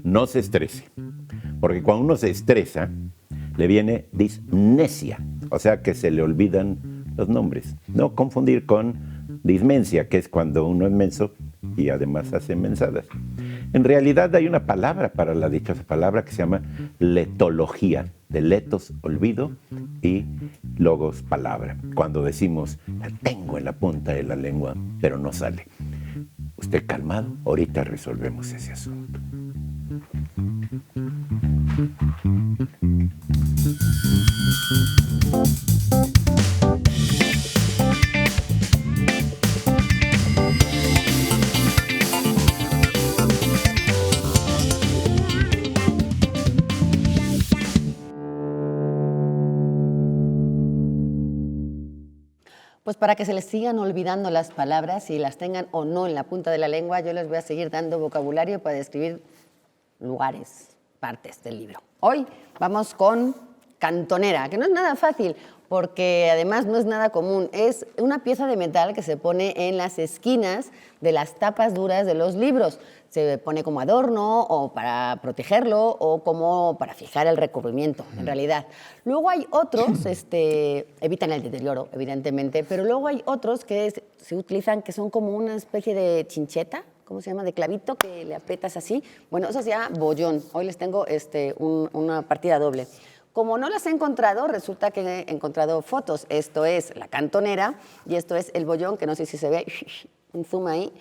No se estrese, porque cuando uno se estresa, le viene dismnesia, o sea que se le olvidan los nombres. No confundir con dismencia, que es cuando uno es menso y además hace mensadas. En realidad hay una palabra para la dichosa palabra que se llama letología, de letos, olvido, y logos, palabra. Cuando decimos, la tengo en la punta de la lengua, pero no sale. Usted calmado, ahorita resolvemos ese asunto. Pues para que se les sigan olvidando las palabras, si las tengan o no en la punta de la lengua, yo les voy a seguir dando vocabulario para describir lugares, partes del libro. Hoy vamos con cantonera, que no es nada fácil, porque además no es nada común. Es una pieza de metal que se pone en las esquinas de las tapas duras de los libros. Se pone como adorno o para protegerlo o como para fijar el recubrimiento, en realidad. Luego hay otros, evitan el deterioro, evidentemente, pero luego hay otros que se utilizan que son como una especie de chincheta, ¿cómo se llama? De clavito que le aprietas así. Bueno, eso se llama bollón. Hoy les tengo una partida doble. Como no las he encontrado, resulta que he encontrado fotos. Esto es la cantonera y esto es el bollón, que no sé si se ve, un zoom ahí,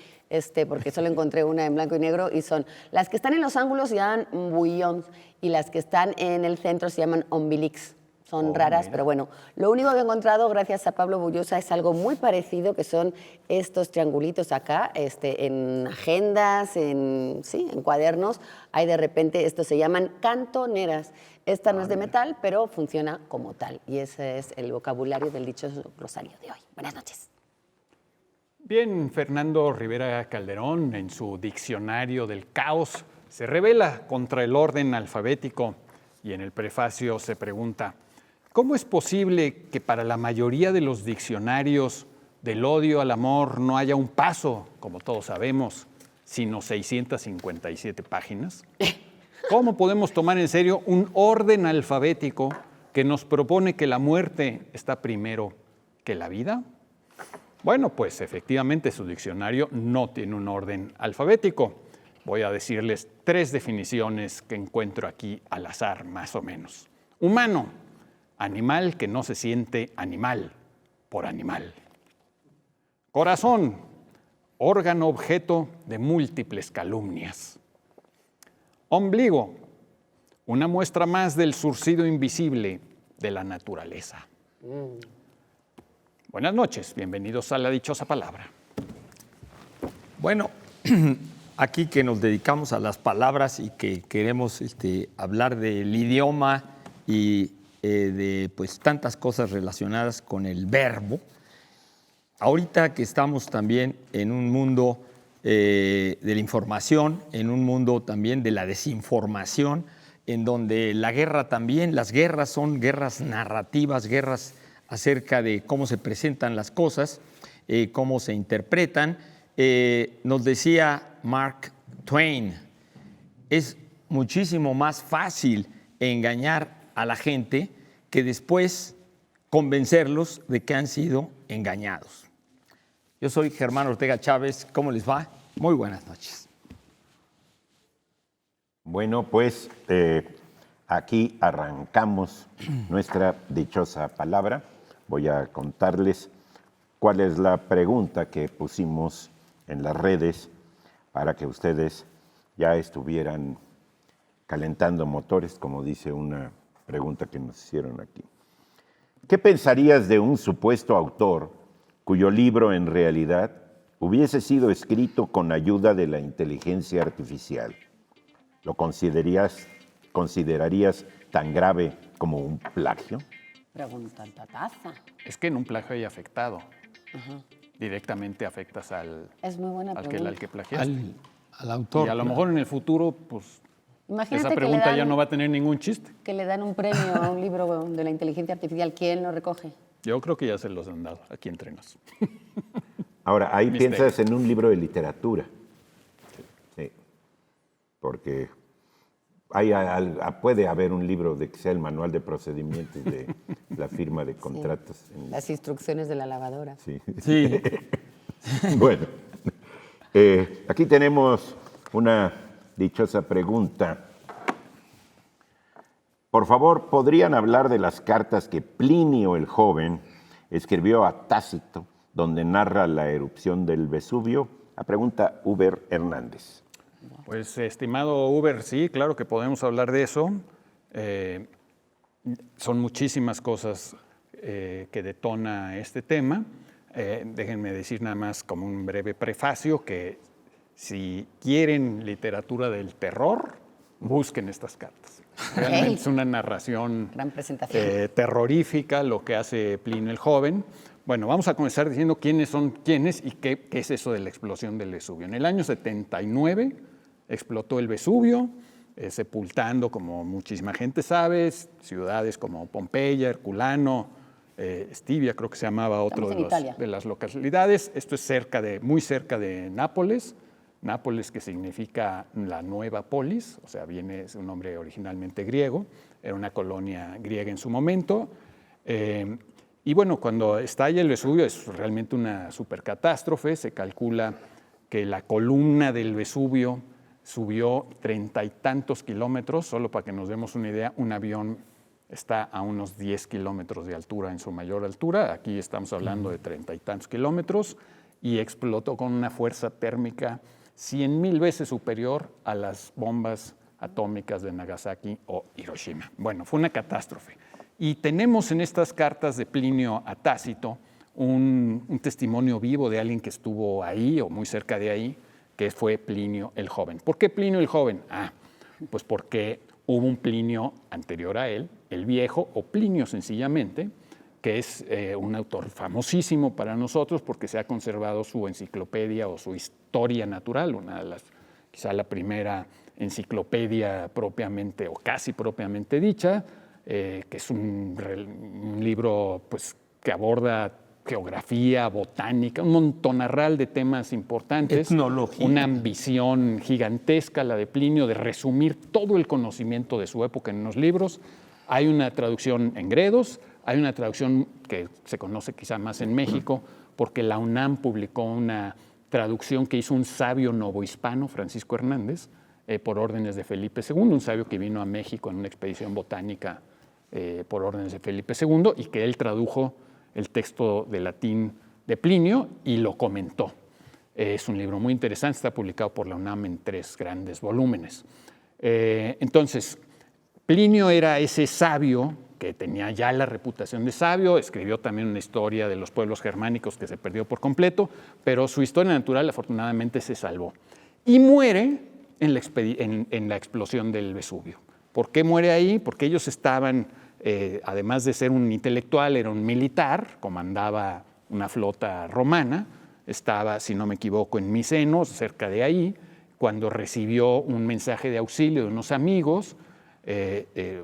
porque solo encontré una en blanco y negro, y son las que están en los ángulos se llaman bouillons y las que están en el centro se llaman ombilics. Son raras, mira. Pero bueno, lo único que he encontrado gracias a Pablo Bullosa es algo muy parecido, que son estos triangulitos acá, en agendas, en cuadernos, hay de repente, estos se llaman cantoneras. Esta no es de metal, pero funciona como tal. Y ese es el vocabulario del dichoso glosario de hoy. Buenas noches. Bien, Fernando Rivera Calderón, en su Diccionario del Caos, se rebela contra el orden alfabético y en el prefacio se pregunta: ¿cómo es posible que para la mayoría de los diccionarios del odio al amor no haya un paso, como todos sabemos, sino 657 páginas? ¿Cómo podemos tomar en serio un orden alfabético que nos propone que la muerte está primero que la vida? Bueno, pues efectivamente su diccionario no tiene un orden alfabético. Voy a decirles 3 definiciones que encuentro aquí al azar, más o menos. Humano: animal que no se siente animal por animal. Corazón: órgano objeto de múltiples calumnias. Ombligo: una muestra más del surcido invisible de la naturaleza. Buenas noches, bienvenidos a la dichosa palabra. Bueno, aquí que nos dedicamos a las palabras y que queremos hablar del idioma y de pues tantas cosas relacionadas con el verbo. Ahorita que estamos también en un mundo de la información, en un mundo también de la desinformación, en donde la guerra también, las guerras son guerras narrativas, guerras acerca de cómo se presentan las cosas, cómo se interpretan. Nos decía Mark Twain, es muchísimo más fácil engañar a la gente que después convencerlos de que han sido engañados. Yo soy Germán Ortega Chávez, ¿cómo les va? Muy buenas noches. Bueno, pues aquí arrancamos nuestra dichosa palabra. Voy a contarles cuál es la pregunta que pusimos en las redes para que ustedes ya estuvieran calentando motores, como dice una pregunta que nos hicieron aquí. ¿Qué pensarías de un supuesto autor cuyo libro en realidad hubiese sido escrito con ayuda de la inteligencia artificial? ¿Lo considerarías tan grave como un plagio? Pregunta taza. Es que en un plagio hay afectado. Directamente afectas al que plagiaste. Al autor. Y a lo mejor en el futuro, pues, Imagínate esa pregunta ya no va a tener ningún chiste. Que le dan un premio a un libro de la inteligencia artificial. ¿Quién lo recoge? Yo creo que ya se los han dado aquí entre nos. Ahora, ahí piensas en un libro de literatura. Sí. porque puede haber un libro de Excel, manual de procedimientos de la firma de contratos. Las instrucciones de la lavadora. Sí. Sí. Bueno, aquí tenemos una dichosa pregunta. Por favor, ¿podrían hablar de las cartas que Plinio el Joven escribió a Tácito, donde narra la erupción del Vesubio? La pregunta Uber Hernández. Pues, estimado Uber, sí, claro que podemos hablar de eso. Son muchísimas cosas que detona este tema. Déjenme decir nada más como un breve prefacio que si quieren literatura del terror, busquen estas cartas. Realmente es una narración Gran presentación. terrorífica lo que hace Plinio el Joven. Bueno, vamos a comenzar diciendo quiénes son quiénes y qué es eso de la explosión del Vesubio. En el año 79 explotó el Vesubio, sepultando, como muchísima gente sabe, ciudades como Pompeya, Herculano, Estivia, creo que se llamaba otro de las localidades. Esto es muy cerca de Nápoles. Nápoles, que significa la nueva polis, o sea, es un nombre originalmente griego, era una colonia griega en su momento. Y bueno, cuando estalla el Vesubio es realmente una supercatástrofe. Se calcula que la columna del Vesubio subió 30 y tantos kilómetros. Solo para que nos demos una idea, un avión está a unos 10 kilómetros de altura en su mayor altura. Aquí estamos hablando de 30 y tantos kilómetros, y explotó con una fuerza térmica 100,000 veces superior a las bombas atómicas de Nagasaki o Hiroshima. Bueno, fue una catástrofe. Y tenemos en estas cartas de Plinio a Tácito un testimonio vivo de alguien que estuvo ahí o muy cerca de ahí, que fue Plinio el Joven. ¿Por qué Plinio el Joven? Pues porque hubo un Plinio anterior a él, el Viejo, o Plinio sencillamente, que es un autor famosísimo para nosotros porque se ha conservado su enciclopedia o su historia natural, quizá la primera enciclopedia propiamente o casi propiamente dicha, que es un libro pues, que aborda geografía, botánica, un montonarral de temas importantes. Etnología. Una ambición gigantesca, la de Plinio, de resumir todo el conocimiento de su época en unos libros. Hay una traducción en Gredos, hay una traducción que se conoce quizá más en México, porque la UNAM publicó una traducción que hizo un sabio novohispano, Francisco Hernández, por órdenes de Felipe II, un sabio que vino a México en una expedición botánica por órdenes de Felipe II, y que él tradujo el texto de latín de Plinio y lo comentó. Es un libro muy interesante, está publicado por la UNAM en 3 grandes volúmenes. Entonces, Plinio era ese sabio que tenía ya la reputación de sabio, escribió también una historia de los pueblos germánicos que se perdió por completo, pero su historia natural afortunadamente se salvó. Y muere en la explosión del Vesubio. ¿Por qué muere ahí? Porque ellos estaban, además de ser un intelectual, era un militar, comandaba una flota romana, estaba, si no me equivoco, en Micenos, cerca de ahí, cuando recibió un mensaje de auxilio de unos amigos.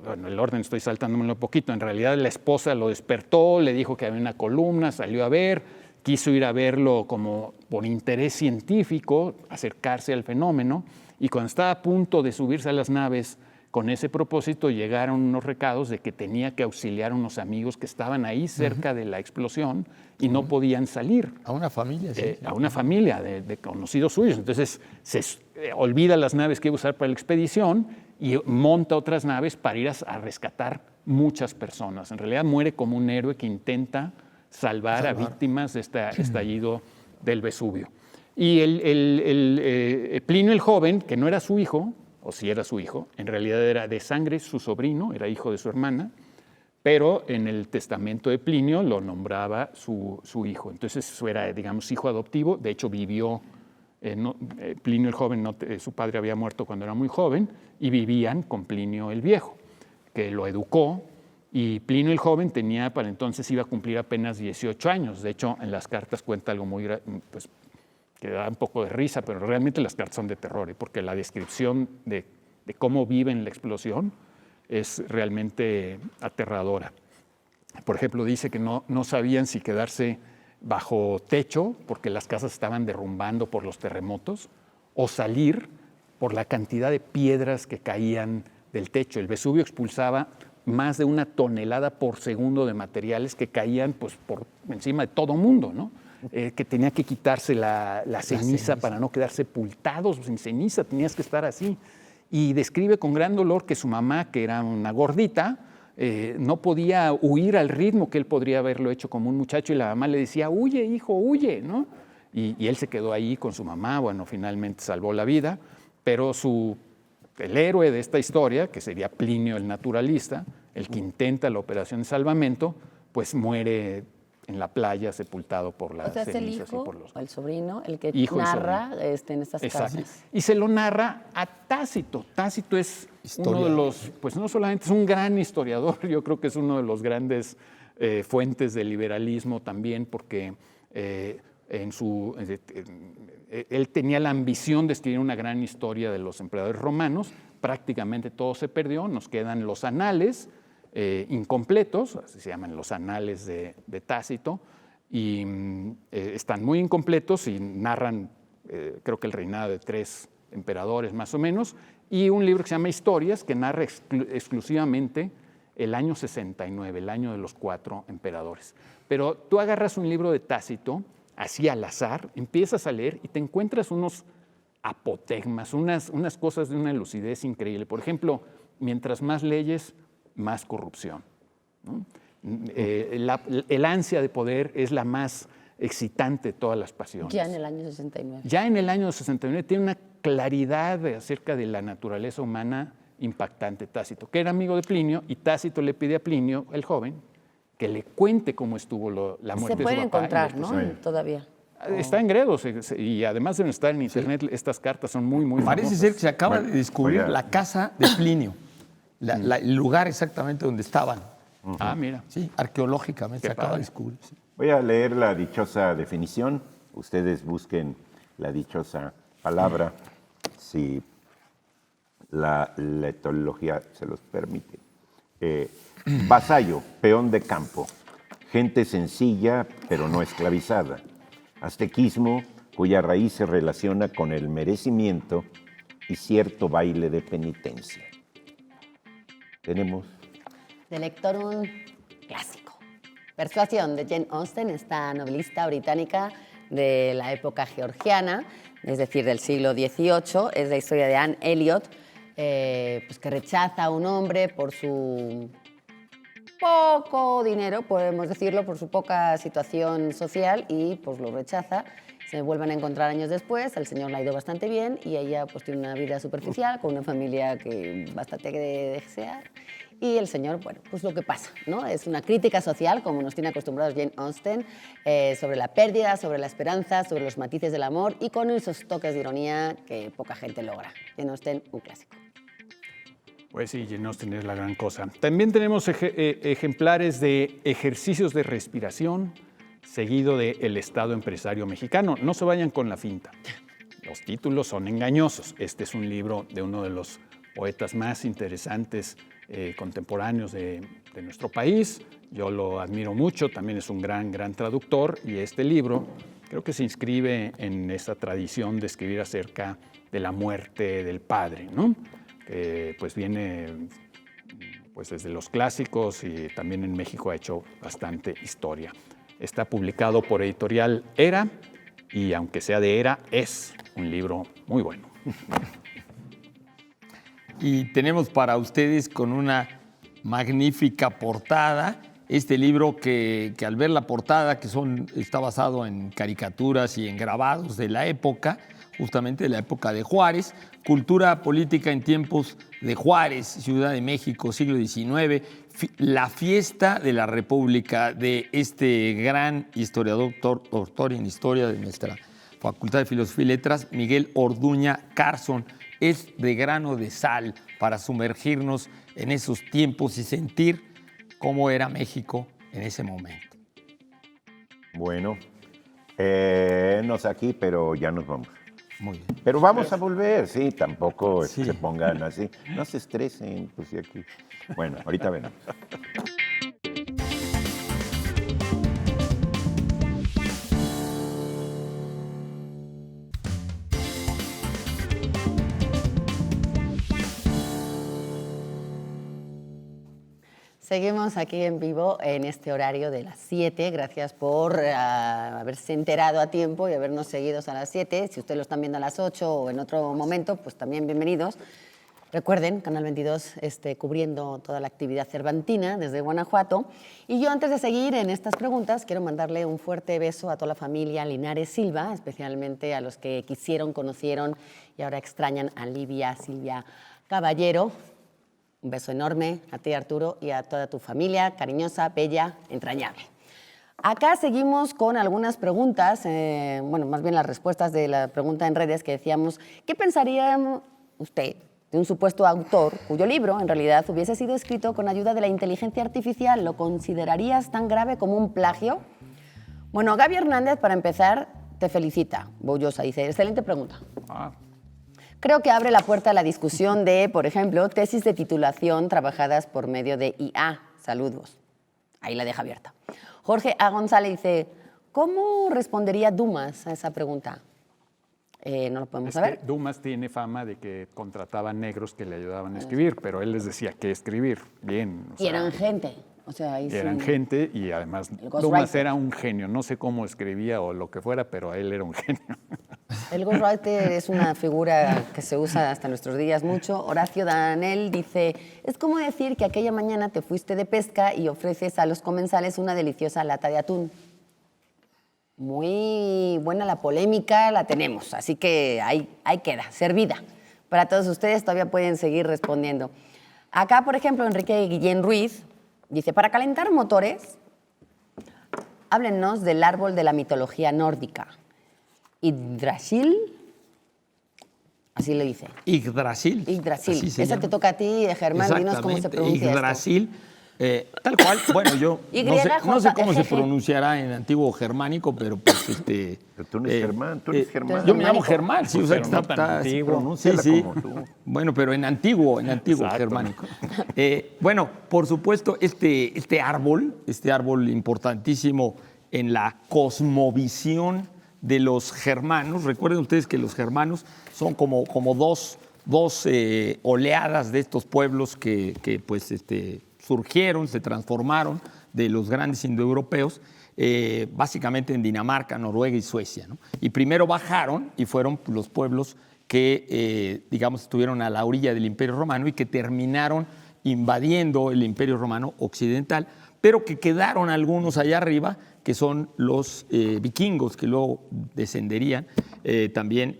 Bueno, el orden estoy saltándomelo un poquito. En realidad la esposa lo despertó, le dijo que había una columna, salió a ver, quiso ir a verlo como por interés científico, acercarse al fenómeno, y cuando estaba a punto de subirse a las naves con ese propósito, llegaron unos recados de que tenía que auxiliar a unos amigos que estaban ahí cerca de la explosión y no podían salir. A una familia, sí. A una familia de conocidos suyos. Entonces se olvida las naves que iba a usar para la expedición y monta otras naves para ir a rescatar muchas personas. En realidad muere como un héroe que intenta salvar a víctimas de este estallido del Vesubio. Y Plinio el Joven, que no era su hijo, o sí era su hijo, en realidad era de sangre su sobrino, era hijo de su hermana, pero en el testamento de Plinio lo nombraba su hijo. Entonces eso era, digamos, hijo adoptivo. De hecho, vivió, Plinio el Joven, su padre había muerto cuando era muy joven, y vivían con Plinio el Viejo, que lo educó, y Plinio el Joven tenía, para entonces iba a cumplir apenas 18 años. De hecho, en las cartas cuenta algo muy, pues, que da un poco de risa, pero realmente las cartas son de terror, porque la descripción de cómo vive en la explosión es realmente aterradora. Por ejemplo, dice que no sabían si quedarse bajo techo, porque las casas estaban derrumbando por los terremotos, o salir por la cantidad de piedras que caían del techo. El Vesubio expulsaba más de 1 tonelada por segundo de materiales que caían pues, por encima de todo mundo, ¿no? Que tenía que quitarse la ceniza para no quedar sepultados en ceniza, tenías que estar así. Y describe con gran dolor que su mamá, que era una gordita, no podía huir al ritmo que él podría haberlo hecho como un muchacho, y la mamá le decía, huye, hijo, huye, ¿no? Y él se quedó ahí con su mamá, bueno, finalmente salvó la vida, pero el héroe de esta historia, que sería Plinio el naturalista, el que intenta la operación de salvamento, pues muere en la playa sepultado por las O sea, es el cenizas hijo y por los... o el sobrino el que Hijo y narra en estas Exacto. cartas. Y se lo narra a Tácito. Tácito es uno de los, pues no solamente es un gran historiador, yo creo que es uno de los grandes fuentes del liberalismo también, porque él tenía la ambición de escribir una gran historia de los emperadores romanos. Prácticamente todo se perdió, nos quedan los anales incompletos, así se llaman los anales de Tácito, y están muy incompletos y narran, creo que el reinado de 3 emperadores más o menos, y un libro que se llama Historias, que narra exclusivamente el año 69, el año de los 4 emperadores. Pero tú agarras un libro de Tácito, así al azar, empiezas a leer y te encuentras unos apotegmas, unas cosas de una lucidez increíble. Por ejemplo, mientras más leyes, más corrupción, ¿no? El ansia de poder es la más excitante de todas las pasiones. Ya en el año 69. Ya en el año 69 tiene una claridad acerca de la naturaleza humana impactante Tácito, que era amigo de Plinio, y Tácito le pide a Plinio, el joven, que le cuente cómo estuvo la muerte Se de pueden su papá. encontrar, ¿no? Sí. Todavía. Está en Gredos, y además de estar en internet, estas cartas son muy, muy Parece famosas. ser que se acaba Bueno, de descubrir voy a- la casa de Plinio, el lugar exactamente donde estaban. Ah, mira. Sí, arqueológicamente Qué se acaba de padre. descubrir. Sí. Voy a leer la dichosa definición. Ustedes busquen la dichosa palabra, si la etología se los permite. Vasallo, peón de campo, gente sencilla pero no esclavizada. Aztequismo, cuya raíz se relaciona con el merecimiento y cierto baile de penitencia. Tenemos De lector un clásico. Persuasión, de Jane Austen, esta novelista británica de la época georgiana, es decir, del siglo XVIII. Es la historia de Anne Elliot, pues que rechaza a un hombre por su poco dinero, podemos decirlo, por su poca situación social, y pues lo rechaza. Se vuelven a encontrar años después, al señor le ha ido bastante bien y ella pues tiene una vida superficial con una familia que bastante que desear. Y el señor, bueno, pues lo que pasa, ¿no? Es una crítica social, como nos tiene acostumbrados Jane Austen, sobre la pérdida, sobre la esperanza, sobre los matices del amor y con esos toques de ironía que poca gente logra. Jane Austen, un clásico. Pues sí, Jane Austen es la gran cosa. También tenemos ejemplares de Ejercicios de respiración, seguido de El Estado empresario mexicano. No se vayan con la finta. Los títulos son engañosos. Este es un libro de uno de los poetas más interesantes contemporáneos de nuestro país. Yo lo admiro mucho, también es un gran traductor, y este libro creo que se inscribe en esa tradición de escribir acerca de la muerte del padre, ¿no? Pues viene pues desde los clásicos, y también en México ha hecho bastante historia. Está publicado por Editorial Era, y aunque sea de Era, es un libro muy bueno. Y tenemos para ustedes con una magnífica portada este libro que al ver la portada, que está basado en caricaturas y en grabados de la época, justamente de la época de Juárez, Cultura política en tiempos de Juárez, Ciudad de México, siglo XIX, la fiesta de la República, de este gran historiador, doctor en historia de nuestra Facultad de Filosofía y Letras, Miguel Orduña Carson. Es de grano de sal para sumergirnos en esos tiempos y sentir cómo era México en ese momento. Bueno, no sé aquí, pero ya nos vamos. Muy bien. Pero vamos a volver, sí, tampoco Sí. se pongan así. No se estresen, pues y aquí. Bueno, ahorita venimos. Seguimos aquí en vivo en este horario de las 7. Gracias por haberse enterado a tiempo y habernos seguido a las 7. Si ustedes lo están viendo a las 8 o en otro momento, pues también bienvenidos. Recuerden, Canal 22 cubriendo toda la actividad cervantina desde Guanajuato. Y yo, antes de seguir en estas preguntas, quiero mandarle un fuerte beso a toda la familia Linares Silva, especialmente a los que quisieron, conocieron y ahora extrañan a Livia Silvia Caballero. Un beso enorme a ti, Arturo, y a toda tu familia, cariñosa, bella, entrañable. Acá seguimos con algunas preguntas, más bien las respuestas de la pregunta en redes que decíamos, ¿qué pensaría usted de un supuesto autor cuyo libro en realidad hubiese sido escrito con ayuda de la inteligencia artificial? ¿Lo considerarías tan grave como un plagio? Bueno, Gaby Hernández, para empezar, te felicita. Bollosa dice, excelente pregunta. Creo que abre la puerta a la discusión de, por ejemplo, tesis de titulación trabajadas por medio de IA. Saludos. Ahí la deja abierta. Jorge A. González dice, ¿cómo respondería Dumas a esa pregunta? No lo podemos saber. Dumas tiene fama de que contrataba negros que le ayudaban a escribir, pero él les decía qué escribir. Bien. Y eran gente. O sea, ahí eran gente y además Dumas era un genio. No sé cómo escribía o lo que fuera, pero él era un genio. El ghostwriter es una figura que se usa hasta nuestros días mucho. Horacio Danel dice, es como decir que aquella mañana te fuiste de pesca y ofreces a los comensales una deliciosa lata de atún. Muy buena la polémica, la tenemos, así que ahí queda, servida. Para todos ustedes todavía pueden seguir respondiendo. Acá, por ejemplo, Enrique Guillén Ruiz dice, para calentar motores, háblennos del árbol de la mitología nórdica. Yggdrasil, así le dice. Yggdrasil. Yggdrasil. Esa te toca a ti, Germán, dinos cómo se pronuncia Yggdrasil. Tal cual, bueno, yo no sé cómo se pronunciará en antiguo germánico, pero pues Pero tú no eres Germán, tú eres Germán. Yo me llamo Germán, sí, o sea, pero está antiguo. Sí. Como tú. Bueno, pero en antiguo germánico. Bueno, por supuesto, este árbol importantísimo en la cosmovisión de los germanos. Recuerden ustedes que los germanos son como dos oleadas de estos pueblos que surgieron, se transformaron de los grandes indoeuropeos, básicamente en Dinamarca, Noruega y Suecia, ¿no? Y primero bajaron y fueron los pueblos que, estuvieron a la orilla del Imperio Romano y que terminaron invadiendo el Imperio Romano occidental, pero que quedaron algunos allá arriba, que son los vikingos, que luego descenderían también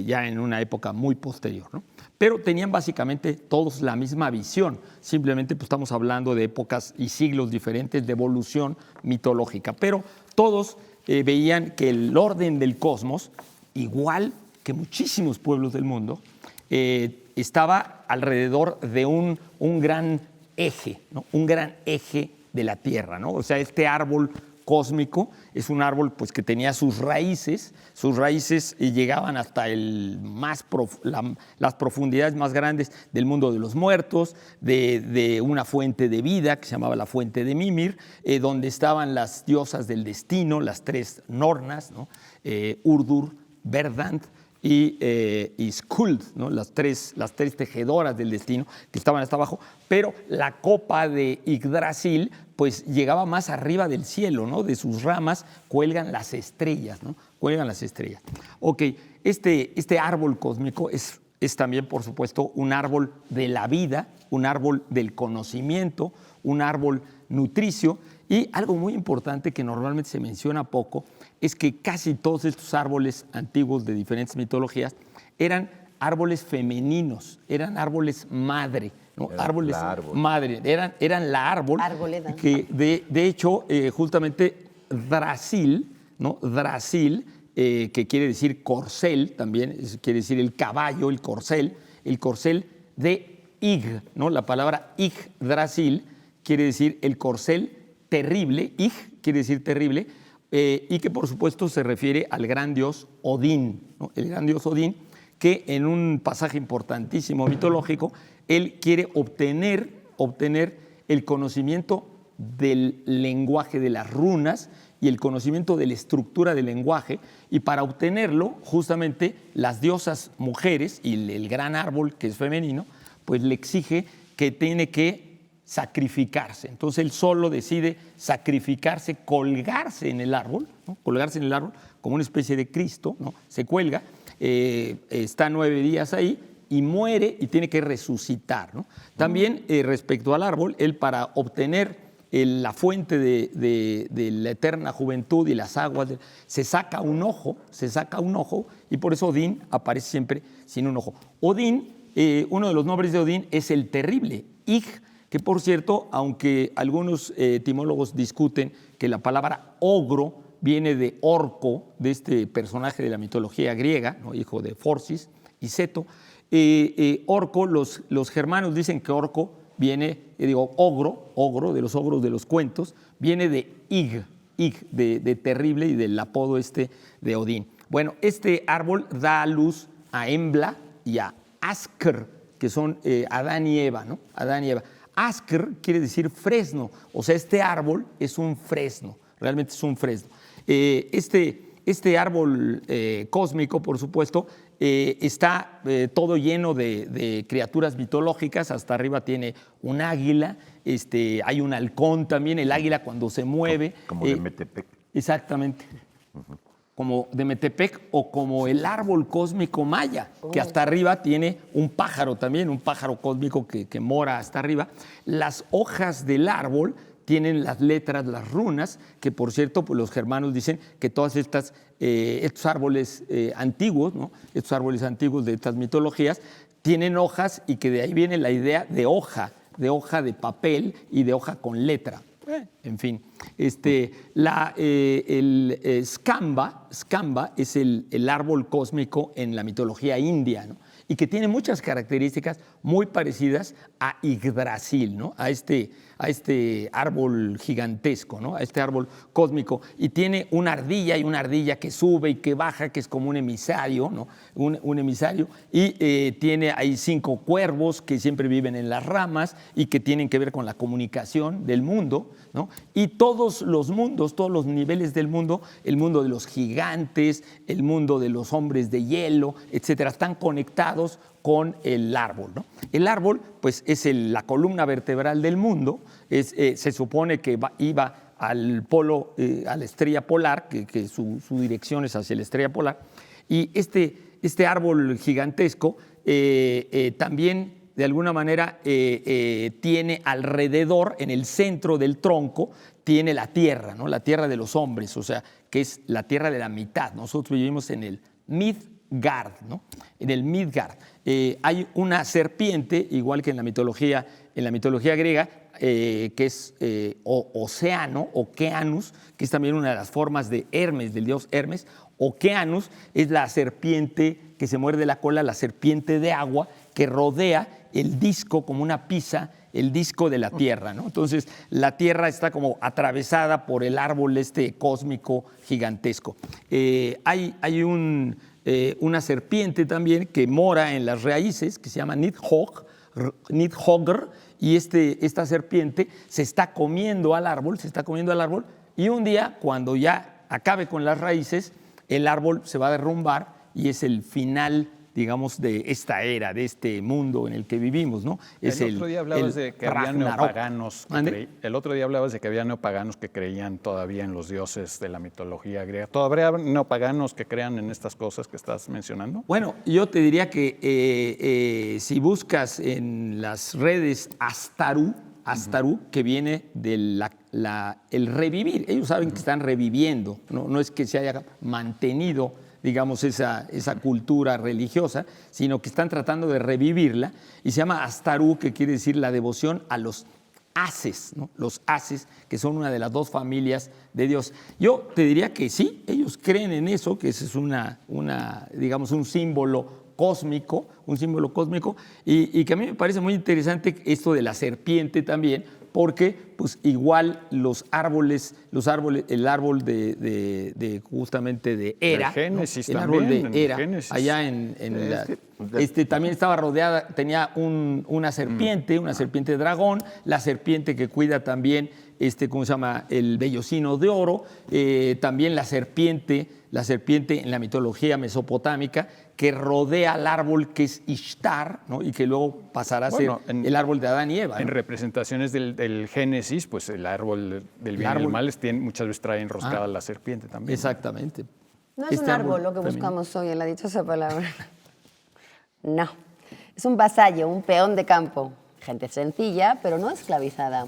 ya en una época muy posterior, ¿no? Pero tenían básicamente todos la misma visión, simplemente pues, estamos hablando de épocas y siglos diferentes de evolución mitológica, pero todos veían que el orden del cosmos, igual que muchísimos pueblos del mundo, estaba alrededor de un gran eje, ¿no? Un gran eje de la Tierra, ¿no? O sea, este árbol cósmico es un árbol pues, que tenía sus raíces llegaban hasta las profundidades más grandes del mundo de los muertos, de una fuente de vida que se llamaba la fuente de Mimir, donde estaban las diosas del destino, las tres Nornas, ¿no? Urdur, Verdant y Skuld, ¿no? las tres tejedoras del destino que estaban hasta abajo, pero la copa de Yggdrasil pues llegaba más arriba del cielo, ¿no? De sus ramas cuelgan las estrellas, ¿no? Cuelgan las estrellas. Ok, este árbol cósmico es también, por supuesto, un árbol de la vida, un árbol del conocimiento, un árbol nutricio, y algo muy importante que normalmente se menciona poco es que casi todos estos árboles antiguos de diferentes mitologías eran árboles femeninos, eran árboles madre, ¿no? Árboles madre, eran la árbol. Arboleda. Que de hecho, justamente Drasil, ¿no? Drasil, que quiere decir corcel, también quiere decir el caballo, el corcel de Ig, ¿no? La palabra Yggdrasil quiere decir el corcel terrible, Ig quiere decir terrible, y que por supuesto se refiere al gran dios Odín, ¿no? El gran dios Odín, que en un pasaje importantísimo mitológico, él quiere obtener el conocimiento del lenguaje de las runas y el conocimiento de la estructura del lenguaje, y para obtenerlo, justamente, las diosas mujeres y el gran árbol, que es femenino, pues le exige que tiene que sacrificarse. Entonces él solo decide sacrificarse, colgarse en el árbol, ¿no? Colgarse en el árbol como una especie de Cristo, ¿no? Se cuelga, está 9 días ahí y muere y tiene que resucitar, ¿no? También respecto al árbol, él para obtener la fuente de la eterna juventud y las aguas, se saca un ojo, y por eso Odín aparece siempre sin un ojo. Odín, uno de los nombres de Odín es el terrible, Ig, que por cierto, aunque algunos etimólogos discuten que la palabra ogro viene de Orco, de este personaje de la mitología griega, ¿no? Hijo de Forcis y Seto, Orco, los germanos dicen que Orco viene, ogro, de los ogros de los cuentos, viene de Ig, de terrible y del apodo de Odín. Bueno, este árbol da a luz a Embla y a Askr, que son Adán y Eva, ¿no? Adán y Eva. Askr quiere decir fresno, o sea, este árbol es un fresno, realmente es un fresno. Este árbol cósmico, por supuesto, está todo lleno de criaturas mitológicas. Hasta arriba tiene un águila, hay un halcón también, el águila cuando se mueve. Como de Metepec. Exactamente. Como de Metepec o como el árbol cósmico maya, que hasta arriba tiene un pájaro también, un pájaro cósmico que mora hasta arriba. Las hojas del árbol tienen las letras, las runas, que por cierto, pues los germanos dicen que todas estos árboles antiguos, ¿no? Estos árboles antiguos de estas mitologías, tienen hojas y que de ahí viene la idea de hoja de papel y de hoja con letra. En fin, el Skamba es el árbol cósmico en la mitología india, ¿no? Y que tiene muchas características muy parecidas a Yggdrasil, ¿no? A este árbol gigantesco, ¿no? A este árbol cósmico. Y tiene una ardilla que sube y que baja, que es como un emisario, ¿no? Un emisario. Y tiene ahí 5 cuervos que siempre viven en las ramas y que tienen que ver con la comunicación del mundo, ¿no? Y todos los mundos, todos los niveles del mundo, el mundo de los gigantes, el mundo de los hombres de hielo, etcétera, están conectados con el árbol, ¿no? El árbol, pues, es la columna vertebral del mundo. Se supone que iba al polo, a la estrella polar, que su dirección es hacia la estrella polar. Y este árbol gigantesco también, de alguna manera, tiene alrededor, en el centro del tronco, tiene la tierra, ¿no? La tierra de los hombres, o sea, que es la tierra de la mitad. Nosotros vivimos en el Midgard, ¿no? En el Midgard. Hay una serpiente, igual que en la mitología griega, que es Océano, Okeanus, que es también una de las formas de Hermes, del dios Hermes. Okeanus es la serpiente que se muerde la cola, la serpiente de agua que rodea el disco como una pizza, el disco de la Tierra, ¿no? Entonces, la Tierra está como atravesada por el árbol cósmico gigantesco. Hay una serpiente también que mora en las raíces, que se llama Nidhogr, y esta serpiente se está comiendo al árbol, y un día, cuando ya acabe con las raíces, el árbol se va a derrumbar y es el final, digamos, de esta era, de este mundo en el que vivimos, ¿no? El otro día hablabas de que había neopaganos. El otro día hablabas de que había neopaganos que creían todavía en los dioses de la mitología griega. ¿Todavía hay neopaganos que crean en estas cosas que estás mencionando? Bueno, yo te diría que si buscas en las redes Astaru, que viene del el revivir. Ellos saben que están reviviendo, no es que se haya mantenido, digamos, esa cultura religiosa, sino que están tratando de revivirla, y se llama Astaru, que quiere decir la devoción a los Ases, ¿no? Los Ases, que son una de las 2 familias de Dios. Yo te diría que sí, ellos creen en eso, que ese es digamos, un símbolo cósmico, y que a mí me parece muy interesante esto de la serpiente también, porque pues igual el árbol de justamente de Hera, de Génesis, ¿no? El también, árbol de Hera, Génesis. allá también estaba rodeada, tenía una serpiente dragón, la serpiente que cuida también ¿cómo se llama? El vellocino de oro, también la serpiente en la mitología mesopotámica, que rodea al árbol que es Ishtar, ¿no? Y que luego pasará a ser el árbol de Adán y Eva, ¿no? En representaciones del Génesis, pues el árbol del bien y el mal muchas veces trae enroscada la serpiente también. Exactamente. No es un árbol lo que buscamos hoy en la dichosa palabra. No. Es un vasallo, un peón de campo. Gente sencilla, pero no esclavizada.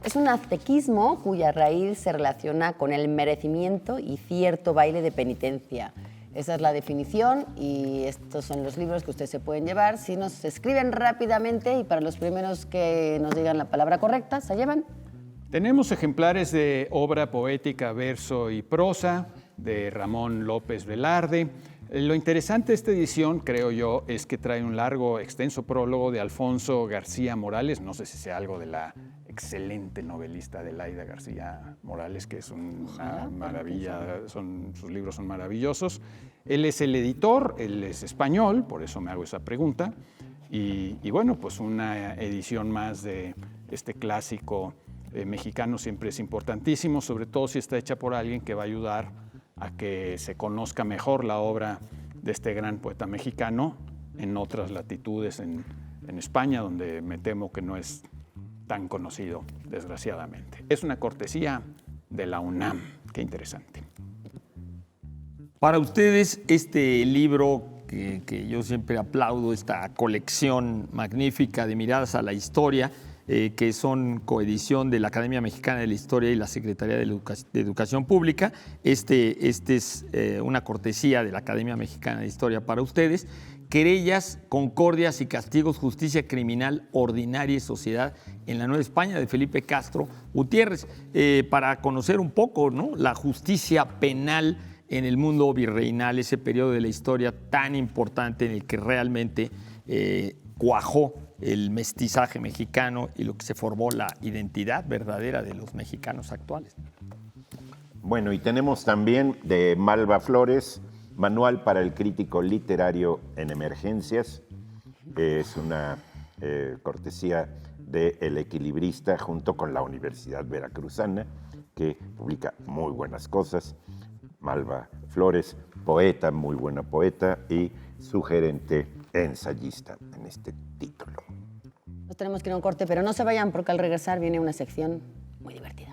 Es un aztequismo cuya raíz se relaciona con el merecimiento y cierto baile de penitencia. Esa es la definición y estos son los libros que ustedes se pueden llevar. Si nos escriben rápidamente y para los primeros que nos digan la palabra correcta, ¿se llevan? Tenemos ejemplares de obra poética, verso y prosa de Ramón López Velarde. Lo interesante de esta edición, creo yo, es que trae un largo, extenso prólogo de Alfonso García Morales. No sé si sea algo de la excelente novelista Adelaida García Morales, que es una maravilla, sus libros son maravillosos. Él es el editor, él es español, por eso me hago esa pregunta. Y bueno, pues una edición más de este clásico mexicano siempre es importantísimo, sobre todo si está hecha por alguien que va a ayudar a que se conozca mejor la obra de este gran poeta mexicano en otras latitudes en España, donde me temo que no es tan conocido, desgraciadamente. Es una cortesía de la UNAM. Qué interesante. Para ustedes, este libro que yo siempre aplaudo, esta colección magnífica de miradas a la historia, que son coedición de la Academia Mexicana de la Historia y la Secretaría de Educación Pública. Este es una cortesía de la Academia Mexicana de Historia para ustedes. Querellas, concordias y castigos, justicia criminal ordinaria y sociedad en la Nueva España, de Felipe Castro Gutiérrez, para conocer un poco, ¿no?, la justicia penal en el mundo virreinal, ese periodo de la historia tan importante en el que realmente cuajó el mestizaje mexicano y lo que se formó la identidad verdadera de los mexicanos actuales. Bueno, y tenemos también de Malva Flores, Manual para el Crítico Literario en Emergencias. Es una cortesía de El Equilibrista junto con la Universidad Veracruzana, que publica muy buenas cosas. Malva Flores, poeta, muy buena poeta y sugerente ensayista en este título. Nos tenemos que ir a un corte, pero no se vayan porque al regresar viene una sección muy divertida.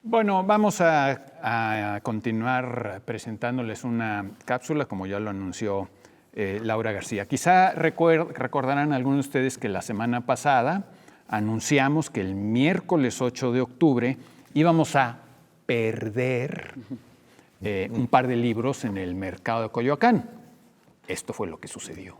Bueno, vamos a continuar presentándoles una cápsula, como ya lo anunció Laura García. Quizá recordarán algunos de ustedes que la semana pasada anunciamos que el miércoles 8 de octubre íbamos a perder un par de libros en el mercado de Coyoacán. Esto fue lo que sucedió.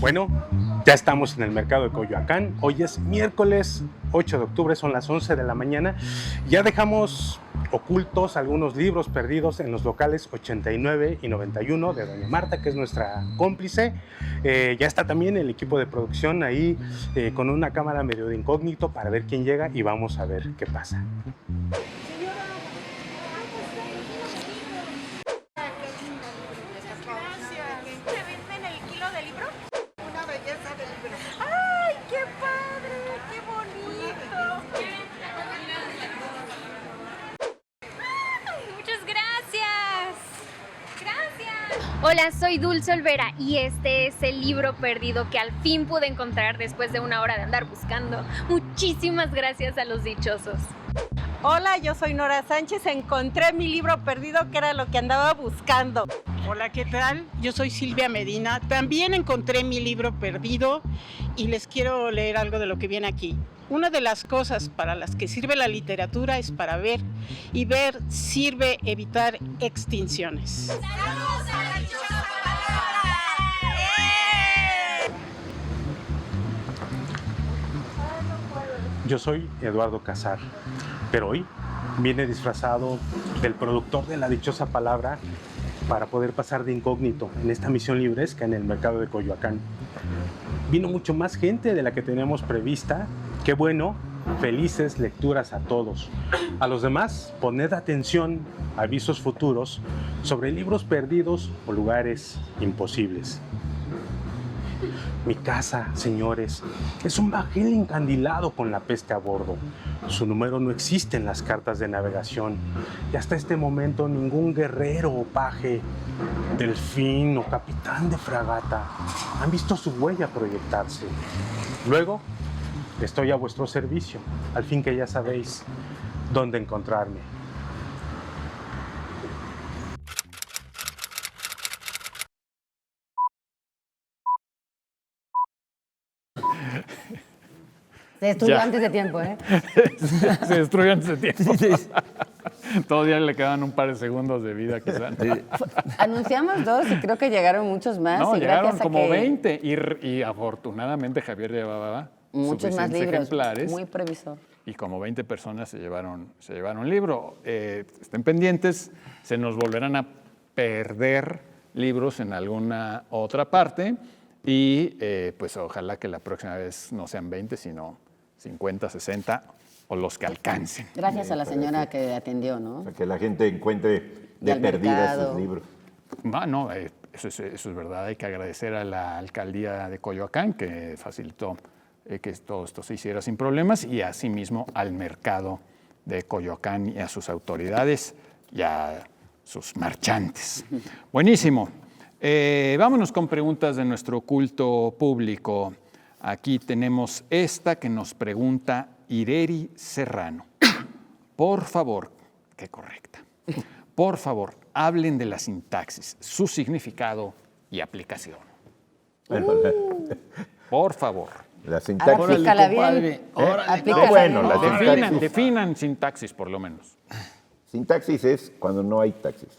Bueno, ya estamos en el mercado de Coyoacán. Hoy es miércoles 8 de octubre, son las 11 de la mañana. Ya dejamos ocultos algunos libros perdidos en los locales 89 y 91 de Doña Marta, que es nuestra cómplice. Ya está también el equipo de producción ahí con una cámara medio de incógnito para ver quién llega y vamos a ver qué pasa. Hola, soy Dulce Olvera y este es el libro perdido que al fin pude encontrar después de una hora de andar buscando. Muchísimas gracias a los dichosos. Hola, yo soy Nora Sánchez, encontré mi libro perdido que era lo que andaba buscando. Hola, ¿qué tal? Yo soy Silvia Medina, también encontré mi libro perdido y les quiero leer algo de lo que viene aquí. Una de las cosas para las que sirve la literatura es para ver, y ver sirve evitar extinciones. ¡Saludos a la dichosa palabra! Yo soy Eduardo Casar, pero hoy vine disfrazado del productor de la dichosa palabra para poder pasar de incógnito en esta misión libresca en el mercado de Coyoacán. Vino mucho más gente de la que teníamos prevista. Qué bueno, felices lecturas a todos. A los demás, poned atención a avisos futuros sobre libros perdidos o lugares imposibles. Mi casa, señores, es un bajel encandilado con la peste a bordo. Su número no existe en las cartas de navegación y hasta este momento ningún guerrero o paje, delfín o capitán de fragata han visto su huella proyectarse. Luego, estoy a vuestro servicio, al fin que ya sabéis dónde encontrarme. Se destruyó Ya. antes de tiempo, ¿eh? Se destruyó antes de tiempo. Todavía le quedaban un par de segundos de vida, quizá. Anunciamos 2 y creo que llegaron muchos más. No, y llegaron gracias a como que 20 y afortunadamente Javier llevaba muchos más suficientes libros. ejemplares Muy previsor. y como 20 personas se llevaron un libro. Estén pendientes, se nos volverán a perder libros en alguna otra parte y pues ojalá que la próxima vez no sean 20, sino 50, 60 o los que alcancen. Gracias a la señora que atendió, ¿no? Para que la gente encuentre Y de al perdida mercado. sus libros. No, eso es verdad. Hay que agradecer a la alcaldía de Coyoacán que facilitó que todo esto se hiciera sin problemas y asimismo al mercado de Coyoacán y a sus autoridades y a sus marchantes. Buenísimo. Vámonos con preguntas de nuestro culto público. Aquí tenemos esta que nos pregunta Ireri Serrano. Por favor, qué correcta. Por favor, hablen de la sintaxis, su significado y aplicación. Bueno, Por favor. la sintaxis. Ahora aplícala bien. compadre, órale. Aplícala No, bueno, bien. la sintaxis. Definan sintaxis, por lo menos. Sintaxis es cuando no hay taxis.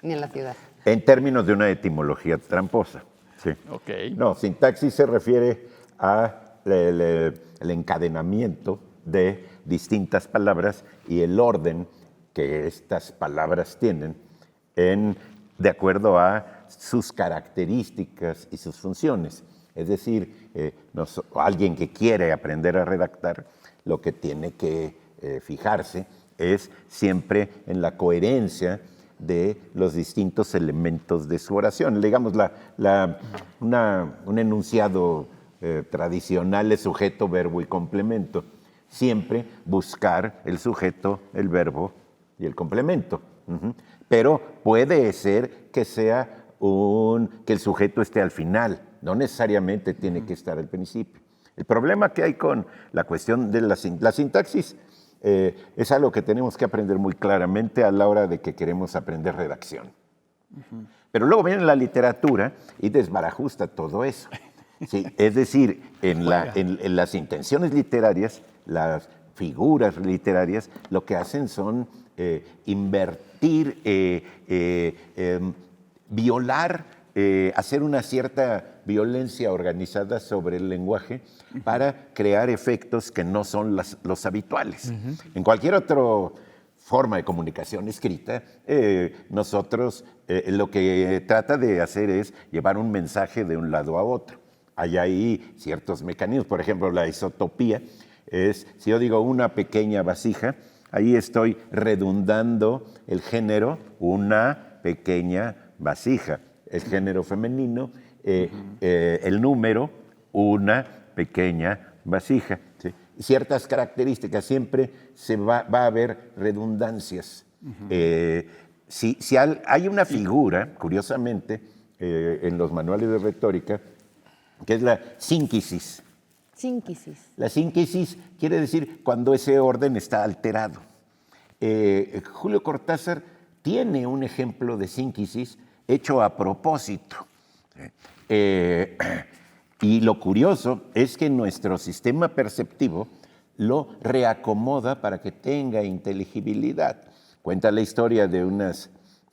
Ni en la ciudad. En términos de una etimología tramposa. Sí. Ok. No, sintaxis se refiere a el encadenamiento de distintas palabras y el orden que estas palabras tienen de acuerdo a sus características y sus funciones. Es decir, alguien que quiere aprender a redactar, lo que tiene que fijarse es siempre en la coherencia de los distintos elementos de su oración. Digamos, un enunciado tradicional es sujeto, verbo y complemento. Siempre buscar el sujeto, el verbo y el complemento. Pero puede ser que que el sujeto esté al final, no necesariamente tiene que estar al principio. El problema que hay con la cuestión de la sintaxis es algo que tenemos que aprender muy claramente a la hora de que queremos aprender redacción. Pero luego viene la literatura y desbarajusta todo eso. Sí, es decir, en las intenciones literarias, las figuras literarias, lo que hacen son invertir, violar, hacer una cierta violencia organizada sobre el lenguaje para crear efectos que no son los habituales. En cualquier otra forma de comunicación escrita, nosotros lo que trata de hacer es llevar un mensaje de un lado a otro. Hay ahí ciertos mecanismos, por ejemplo, la isotopía es, si yo digo una pequeña vasija, ahí estoy redundando el género una pequeña vasija, el género femenino, el número una pequeña vasija. ¿Sí? Ciertas características, siempre va a haber redundancias. Si hay una figura, curiosamente, en los manuales de retórica, que es la sínquisis. Sínquisis. La sínquisis quiere decir cuando ese orden está alterado. Julio Cortázar tiene un ejemplo de sínquisis hecho a propósito. Y lo curioso es que nuestro sistema perceptivo lo reacomoda para que tenga inteligibilidad. Cuenta la historia de unas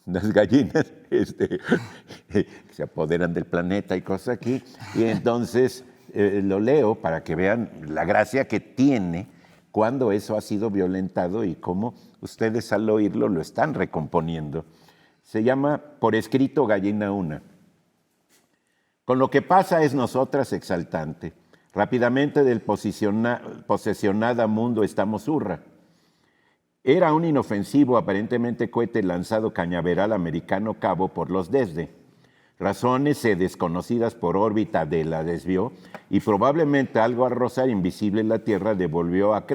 gallinas que se apoderan del planeta y cosas aquí, y entonces lo leo para que vean la gracia que tiene cuando eso ha sido violentado y cómo ustedes al oírlo lo están recomponiendo. Se llama Por escrito gallina una. Con lo que pasa es nosotras exaltante. Rápidamente del posesionada mundo estamos hurra. Era un inofensivo, aparentemente cohete lanzado cañaveral americano cabo por los desde. Razones desconocidas por órbita de la desvió y probablemente algo al rozar invisible la Tierra devolvió a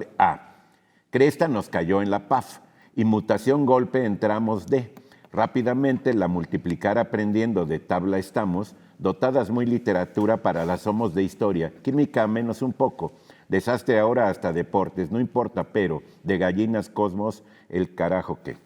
Cresta nos cayó en la PAF y mutación golpe entramos de. Rápidamente la multiplicar aprendiendo de tabla estamos, dotadas muy literatura para las somos de historia, química menos un poco, desastre ahora hasta deportes, no importa, pero de gallinas cosmos el carajo que.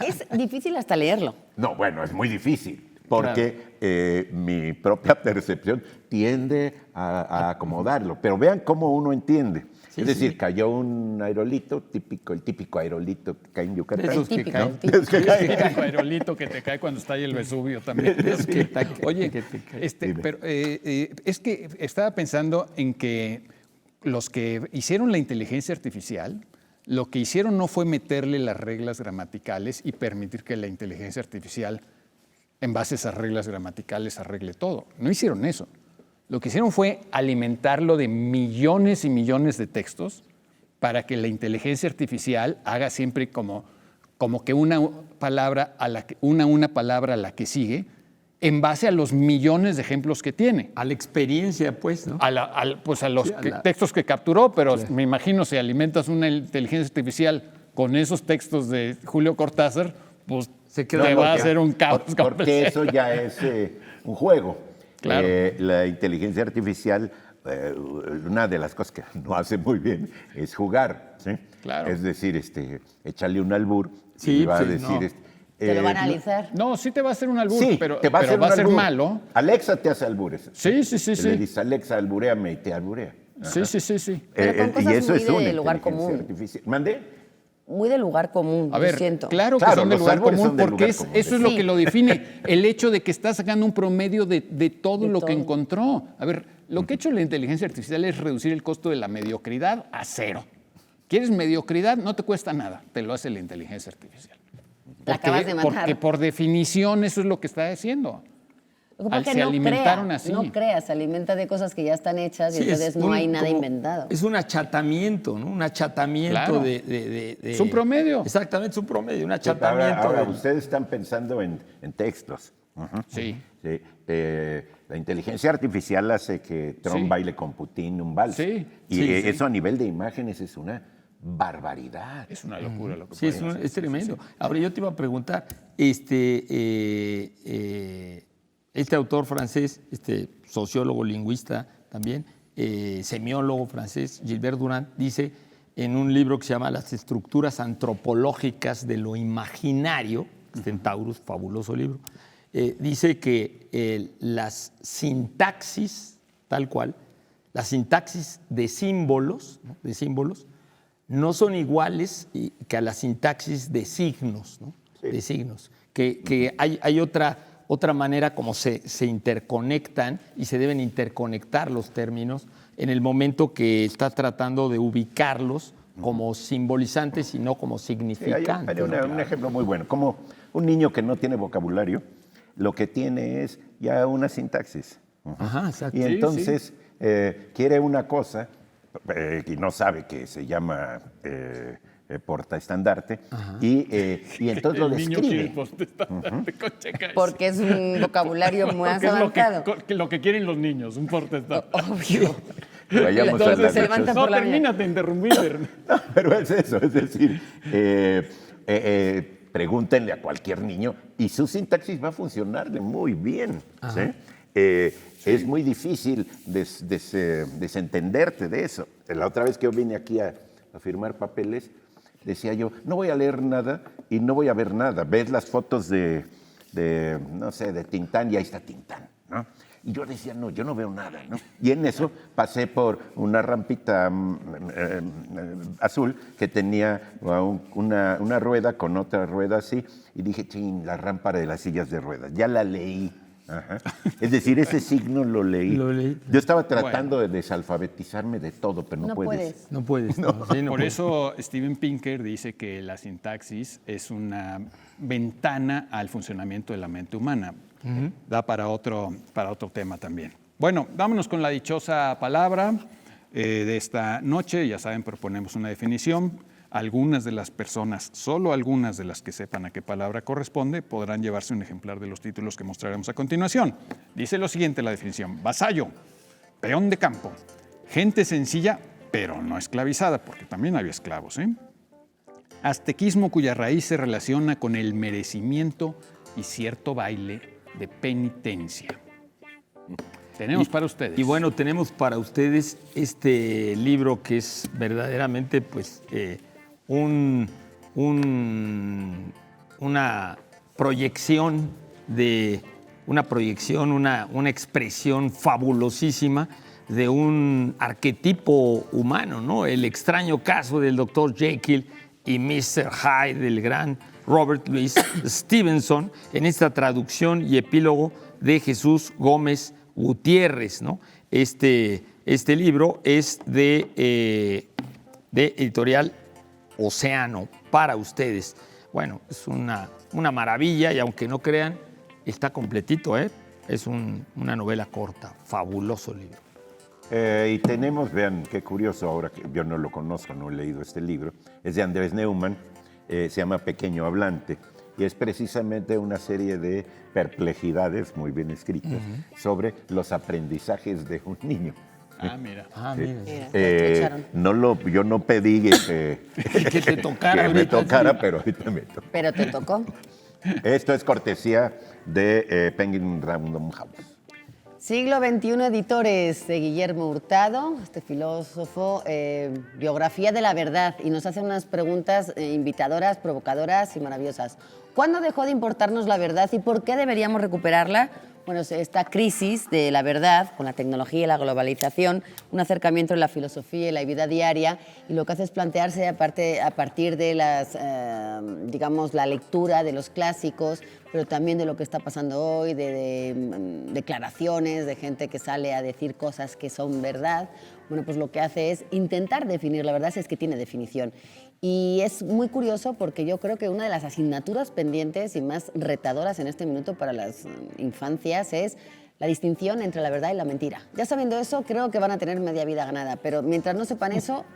Es difícil hasta leerlo. No, bueno, es muy difícil. Porque mi propia percepción tiende a acomodarlo. Pero vean cómo uno entiende. Sí, es decir, sí. cayó un aerolito, el típico aerolito que cae en Yucatán. Esos que Típico, caen. típico. El típico aerolito que te cae cuando está ahí el Vesubio también. Oye, pero es que estaba pensando en que los que hicieron la inteligencia artificial, lo que hicieron no fue meterle las reglas gramaticales y permitir que la inteligencia artificial, en base a esas reglas gramaticales, arregle todo. No hicieron eso. Lo que hicieron fue alimentarlo de millones y millones de textos para que la inteligencia artificial haga siempre como que una palabra a la que sigue, en base a los millones de ejemplos que tiene. A la experiencia, pues, ¿no? A los Sí, textos que capturó, pero me imagino si alimentas una inteligencia artificial con esos textos de Julio Cortázar, pues Se queda te va a loca. hacer un caos Porque completo. eso ya es un juego. Claro. La inteligencia artificial, una de las cosas que no hace muy bien es jugar. ¿Sí? Claro. Es decir, échale un albur Sí, y va a sí, decir... no. Te lo van a analizar. No, sí te va a hacer un albur, Sí, pero te va a va a un ser albur. malo. Alexa te hace albures. Sí. Le dices, Alexa, alburéame y te alburea. Sí. Pero con cosas y eso muy es una de lugar inteligencia común. artificial. ¿Mande? Muy de lugar común, A yo ver, siento. claro que Claro, son de los lugar albures común, son de porque lugar común. eso es lo Sí. que lo define. El hecho de que está sacando un promedio de todo De lo que todo. encontró. A ver, lo que ha hecho la inteligencia artificial es reducir el costo de la mediocridad a cero. ¿Quieres mediocridad? No te cuesta nada, te lo hace la inteligencia artificial. La acabas de matar. Porque por definición eso es lo que está haciendo. Lo que pasa es que se alimentaron así. No creas, se alimenta de cosas que ya están hechas y Sí, entonces no hay nada inventado. Es un achatamiento, ¿no? Un achatamiento Claro. de... Es un promedio. Exactamente, es un promedio, un Ahora, achatamiento. ustedes están pensando en textos. Ujú. Sí. Sí, la inteligencia artificial hace que Trump Sí. baile con Putin un vals. Sí. Y Sí, sí. eso a nivel de imágenes es una barbaridad. Es una locura lo que Sí, pueden hacer. es tremendo. Ahora, yo te iba a preguntar, este autor francés, sociólogo, lingüista también, semiólogo francés, Gilbert Durand, dice en un libro que se llama Las estructuras antropológicas de lo imaginario, Centaurus, fabuloso libro, dice que las sintaxis, tal cual, la sintaxis de símbolos, ¿no? No son iguales que a la sintaxis de signos, ¿no? De signos. Que hay otra manera como se interconectan y se deben interconectar los términos en el momento que estás tratando de ubicarlos como simbolizantes y no como Sí, hay significantes. un ejemplo muy bueno. Como un niño que no tiene vocabulario, lo que tiene es ya una sintaxis. Ajá, exacto. Y Sí, entonces quiere una cosa y no sabe que se llama portaestandarte y entonces lo El niño quiere describe. portaestandarte con checa eso. Porque es un vocabulario más Porque es avanzado. lo que quieren los niños, un portaestandarte. Obvio. Vayamos a la Entonces se levanta dichosa. No, por la termina de interrumpir. No, pero es eso, es decir, pregúntenle a cualquier niño y su sintaxis va a funcionarle muy bien. ¿Sí? Es muy difícil desentenderte de eso. La otra vez que yo vine aquí a firmar papeles, decía yo, no voy a leer nada y no voy a ver nada. Ves las fotos de no sé, de Tintán y ahí está Tintán, ¿no? Y yo decía, no, yo no veo nada, ¿no? Y en eso pasé por una rampita azul que tenía una rueda con otra rueda así y dije, ching, la rampa de las sillas de ruedas. Ya la leí, Ajá. Es decir, ese signo lo leí. Lo leí. Yo estaba tratando de desalfabetizarme de todo, pero no, No puedes. No puedes. Sí, no Por puedes. eso Steven Pinker dice que la sintaxis es una ventana al funcionamiento de la mente humana. Da para otro tema también. Bueno, vámonos con la dichosa palabra de esta noche. Ya saben, proponemos una definición. Algunas de las personas, solo algunas de las que sepan a qué palabra corresponde, podrán llevarse un ejemplar de los títulos que mostraremos a continuación. Dice lo siguiente la definición: vasallo, peón de campo, gente sencilla, pero no esclavizada, porque también había esclavos, ¿eh? Aztequismo cuya raíz se relaciona con el merecimiento y cierto baile de penitencia. Tenemos para ustedes. Y bueno, tenemos para ustedes este libro que es verdaderamente pues, una proyección, una expresión fabulosísima de un arquetipo humano, ¿no? El extraño caso del Dr. Jekyll y Mr. Hyde del gran Robert Louis Stevenson, en esta traducción y epílogo de Jesús Gómez Gutiérrez, ¿no? Este libro es de editorial Océano para ustedes. Bueno, es una maravilla y aunque no crean, está completito, ¿eh? Es una novela corta, fabuloso libro. Y tenemos, vean, qué curioso, ahora que yo no lo conozco, no he leído este libro, es de Andrés Neumann, se llama Pequeño Hablante, y es precisamente una serie de perplejidades muy bien escritas sobre los aprendizajes de un niño. Ah, mira. Mira, Yo no pedí que te tocara que me ahorita, tocara, sí. pero ahorita me tocó. pero te tocó. Esto es cortesía de Penguin Random House. Siglo XXI Editores de Guillermo Hurtado, este filósofo, biografía de la verdad, y nos hace unas preguntas invitadoras, provocadoras y maravillosas. ¿Cuándo dejó de importarnos la verdad y por qué deberíamos recuperarla? Bueno, esta crisis de la verdad con la tecnología y la globalización, un acercamiento en la filosofía y la vida diaria, y lo que hace es plantearse a partir de la lectura de los clásicos, pero también de lo que está pasando hoy, de declaraciones de gente que sale a decir cosas que son verdad. Bueno, pues lo que hace es intentar definir la verdad, si es que tiene definición. Y es muy curioso porque yo creo que una de las asignaturas pendientes y más retadoras en este minuto para las infancias es la distinción entre la verdad y la mentira. Ya sabiendo eso, creo que van a tener media vida ganada, pero mientras no sepan eso,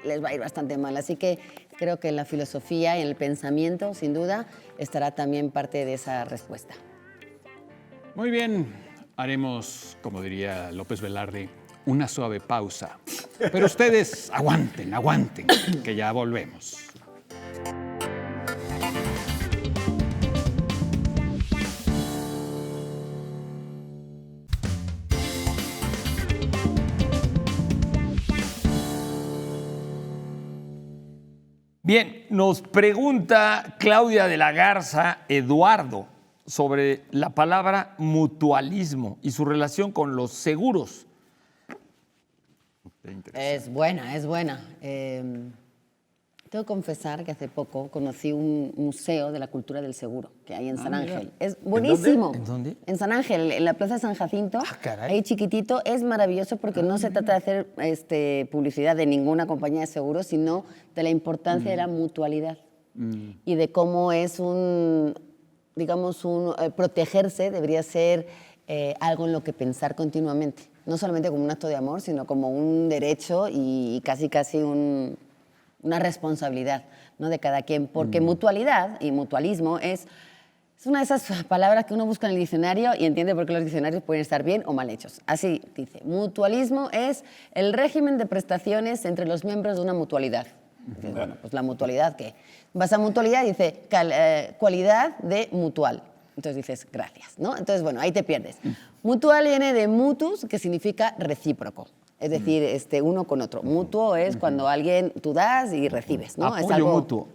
les va a ir bastante mal. Así que creo que en la filosofía y en el pensamiento, sin duda, estará también parte de esa respuesta. Muy bien, haremos, como diría López Velarde, una suave pausa. Pero ustedes aguanten, que ya volvemos. Bien, nos pregunta Claudia de la Garza Eduardo sobre la palabra mutualismo y su relación con los seguros. Es buena, es buena. Tengo que confesar que hace poco conocí un museo de la cultura del seguro que hay en San Ángel. Es buenísimo. ¿En dónde? En San Ángel, en la Plaza San Jacinto. Caray. Ahí chiquitito. Es maravilloso porque no se trata de hacer publicidad de ninguna compañía de seguros, sino de la importancia de la mutualidad y de cómo es protegerse debería ser algo en lo que pensar continuamente. No solamente como un acto de amor, sino como un derecho y casi una responsabilidad, ¿no?, de cada quien. Porque mutualidad y mutualismo es una de esas palabras que uno busca en el diccionario y entiende por qué los diccionarios pueden estar bien o mal hechos. Así dice: mutualismo es el régimen de prestaciones entre los miembros de una mutualidad. Dices, bueno, pues la mutualidad, ¿qué? Vas a mutualidad y dice cualidad de mutual. Entonces dices, gracias, ¿no? Entonces, bueno, ahí te pierdes. Mutual viene de mutus, que significa recíproco. Es decir, uno con otro. Mutuo es cuando tú das y recibes, ¿no? Apoyo es algo, mutuo.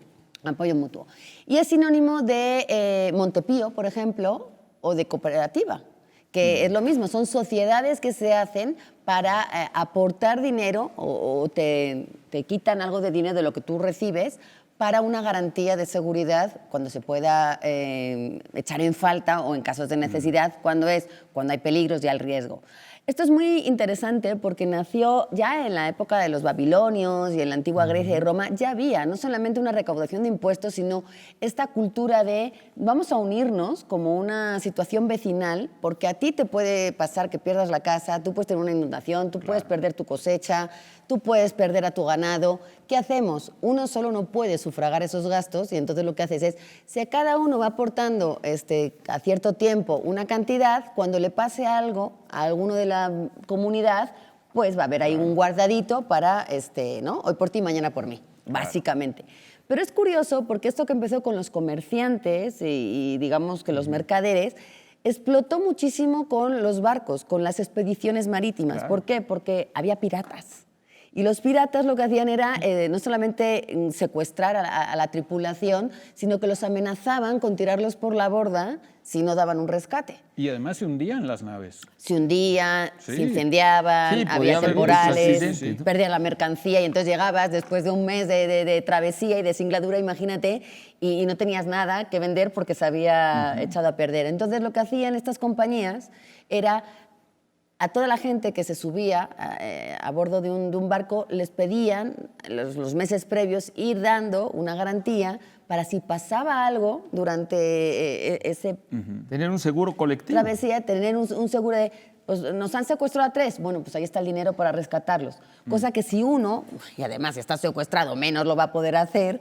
Apoyo mutuo. Y es sinónimo de Montepío, por ejemplo, o de cooperativa, que es lo mismo. Son sociedades que se hacen para aportar dinero o te quitan algo de dinero de lo que tú recibes para una garantía de seguridad cuando se pueda echar en falta o en casos de necesidad, cuando hay peligros y hay riesgo. Esto es muy interesante porque nació ya en la época de los babilonios y en la antigua Grecia y Roma. Ya había no solamente una recaudación de impuestos, sino esta cultura de vamos a unirnos como una situación vecinal, porque a ti te puede pasar que pierdas la casa, tú puedes tener una inundación, tú puedes perder tu cosecha, tú puedes perder a tu ganado. ¿Qué hacemos? Uno solo no puede sufragar esos gastos y entonces lo que haces es, si cada uno va aportando a cierto tiempo una cantidad, cuando le pase algo a alguno de la comunidad, pues va a haber ahí un guardadito para, ¿no? Hoy por ti, mañana por mí, básicamente. Pero es curioso porque esto que empezó con los comerciantes y digamos que los mercaderes, explotó muchísimo con los barcos, con las expediciones marítimas. ¿Por qué? Porque había piratas. Y los piratas lo que hacían era no solamente secuestrar a la tripulación, sino que los amenazaban con tirarlos por la borda si no daban un rescate. Y además se hundían las naves. Se hundían, Sí. se incendiaban, Sí, podía había haber temporales, accidentes, ¿no? perdían la mercancía y entonces llegabas después de un mes de travesía y de singladura, imagínate, y no tenías nada que vender porque se había echado a perder. Entonces lo que hacían estas compañías era a toda la gente que se subía a bordo de un barco, les pedían los meses previos ir dando una garantía para si pasaba algo durante ese Tener un seguro colectivo. travesía, tener un seguro de, pues nos han secuestrado a 3, bueno, pues ahí está el dinero para rescatarlos. Cosa que si uno, y además si está secuestrado, menos lo va a poder hacer,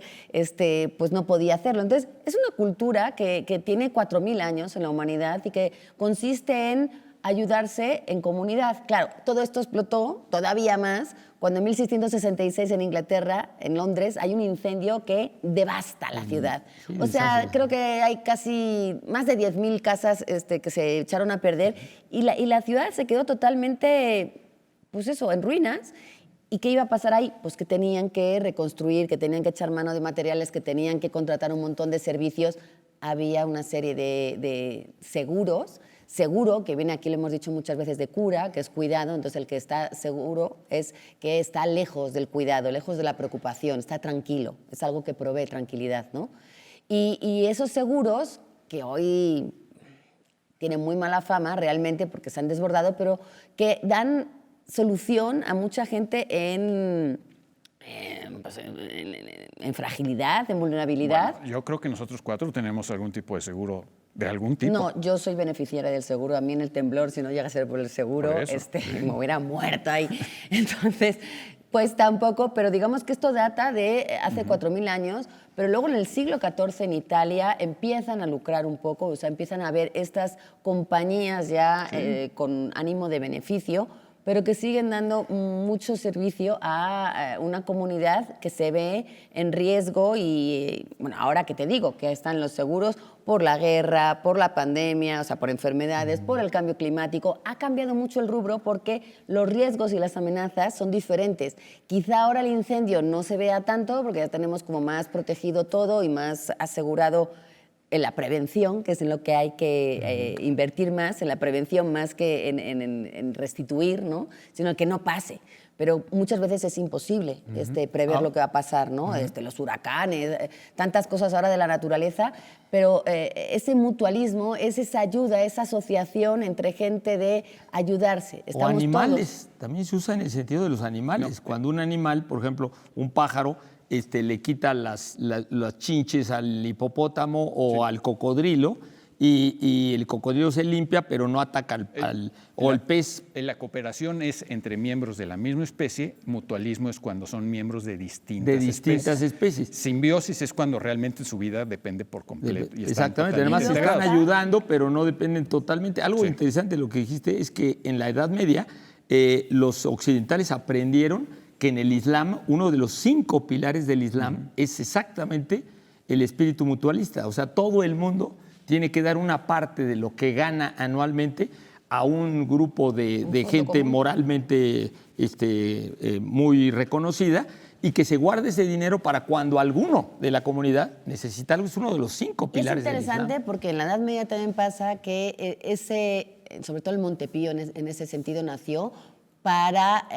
pues no podía hacerlo. Entonces, es una cultura que tiene 4.000 años en la humanidad y que consiste en ayudarse en comunidad. Claro, todo esto explotó todavía más cuando en 1666 en Inglaterra, en Londres, hay un incendio que devasta la ciudad. Sí, O sea, creo que hay casi más de 10.000 casas que se echaron a perder y la ciudad se quedó totalmente, pues eso, en ruinas. ¿Y qué iba a pasar ahí? Pues que tenían que reconstruir, que tenían que echar mano de materiales, que tenían que contratar un montón de servicios. Había una serie de seguros. Seguro, que viene aquí, lo hemos dicho muchas veces, de cura, que es cuidado. Entonces, el que está seguro es que está lejos del cuidado, lejos de la preocupación, está tranquilo. Es algo que provee tranquilidad, ¿no? Y esos seguros, que hoy tienen muy mala fama realmente porque se han desbordado, pero que dan solución a mucha gente en fragilidad, en vulnerabilidad. Bueno, yo creo que nosotros 4 tenemos algún tipo de seguro, de algún tipo. No, yo soy beneficiaria del seguro. A mí en el temblor, si no llega a ser por el seguro, Por eso. me hubiera muerto ahí. Entonces, pues tampoco, pero digamos que esto data de hace 4.000 años, pero luego en el siglo XIV en Italia empiezan a lucrar un poco, o sea, empiezan a haber estas compañías ya con ánimo de beneficio, pero que siguen dando mucho servicio a una comunidad que se ve en riesgo y, bueno, ahora que te digo, que están los seguros por la guerra, por la pandemia, o sea, por enfermedades, por el cambio climático, ha cambiado mucho el rubro porque los riesgos y las amenazas son diferentes. Quizá ahora el incendio no se vea tanto porque ya tenemos como más protegido todo y más asegurado en la prevención, que es en lo que hay que invertir más, en la prevención más que en restituir, ¿no? Sino que no pase. Pero muchas veces es imposible prever lo que va a pasar, ¿no? Los huracanes, tantas cosas ahora de la naturaleza, pero ese mutualismo es esa ayuda, esa asociación entre gente de ayudarse. O Estamos animales, todos. también se usa en el sentido de los animales. Cuando un animal, por ejemplo, un pájaro, le quita las chinches al hipopótamo o al cocodrilo y el cocodrilo se limpia, pero no ataca al pez. La cooperación es entre miembros de la misma especie, mutualismo es cuando son miembros de distintas especies. Simbiosis es cuando realmente su vida depende por completo. Y están Exactamente, además se totalmente están integrados. ayudando, pero no dependen totalmente. Algo interesante de lo que dijiste es que en la Edad Media los occidentales aprendieron que en el Islam, uno de los 5 pilares del Islam es exactamente el espíritu mutualista. O sea, todo el mundo tiene que dar una parte de lo que gana anualmente a un grupo de gente común. moralmente muy reconocida y que se guarde ese dinero para cuando alguno de la comunidad necesita algo. Es uno de los 5 pilares del Islam. Es interesante porque en la Edad Media también pasa que sobre todo el Montepío en ese sentido nació para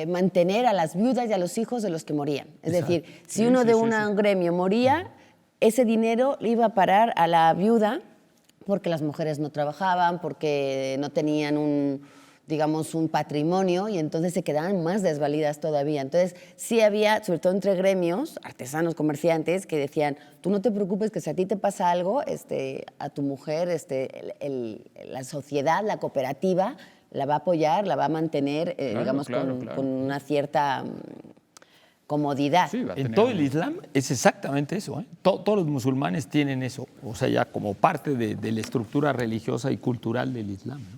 mantener a las viudas y a los hijos de los que morían. Es decir, si uno de un gremio moría, ese dinero le iba a parar a la viuda porque las mujeres no trabajaban, porque no tenían un patrimonio y entonces se quedaban más desvalidas todavía. Entonces sí había, sobre todo entre gremios, artesanos, comerciantes, que decían, tú no te preocupes que si a ti te pasa algo, a tu mujer, la sociedad, la cooperativa, la va a apoyar, la va a mantener, con una cierta comodidad. Sí, En todo el Islam es exactamente eso. Todos los musulmanes tienen eso, o sea, ya como parte de la estructura religiosa y cultural del Islam, ¿no?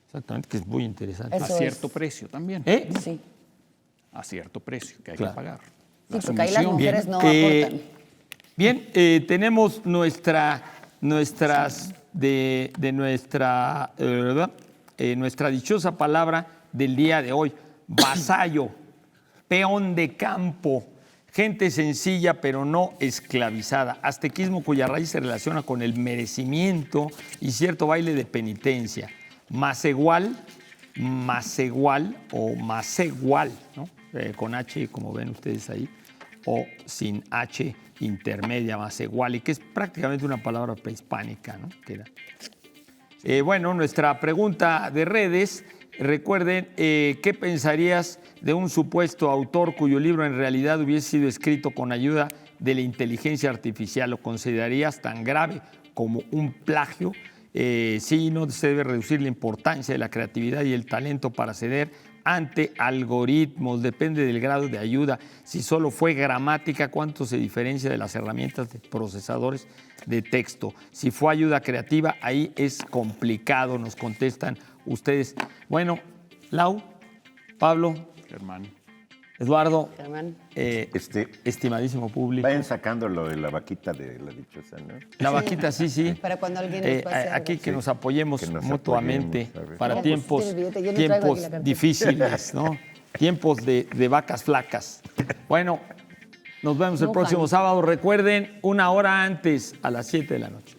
Exactamente, que es muy interesante. A cierto precio también. Sí. A cierto precio que hay Claro. que pagar. Sí, porque ahí las sumisión. mujeres no aportan. Bien, tenemos nuestra dichosa palabra del día de hoy. Vasallo, peón de campo, gente sencilla pero no esclavizada. Aztequismo cuya raíz se relaciona con el merecimiento y cierto baile de penitencia. Macegual o macegual, ¿no? Con H, como ven ustedes ahí, o sin H intermedia, macegual, y que es prácticamente una palabra prehispánica, ¿no? Bueno, nuestra pregunta de redes, recuerden, ¿qué pensarías de un supuesto autor cuyo libro en realidad hubiese sido escrito con ayuda de la inteligencia artificial? ¿Lo considerarías tan grave como un plagio? Sí, no se debe reducir la importancia de la creatividad y el talento para ceder ante algoritmos, depende del grado de ayuda. Si solo fue gramática, ¿cuánto se diferencia de las herramientas de procesadores de texto? Si fue ayuda creativa, ahí es complicado, nos contestan ustedes. Bueno, Lau, Pablo, Germán. Eduardo, Germán. estimadísimo público. Vayan sacando lo de la vaquita de la dichosa, ¿no? La vaquita, sí. Para cuando alguien nos pase algo. Aquí que nos apoyemos Que nos mutuamente apoyemos, a ver. para No, tiempos, pues, yo no traigo aquí la cartera. difíciles, ¿no? Tiempos de vacas flacas. Bueno, nos vemos el No, próximo Juan. sábado. Recuerden, 1 hora antes, a las 7 de la noche.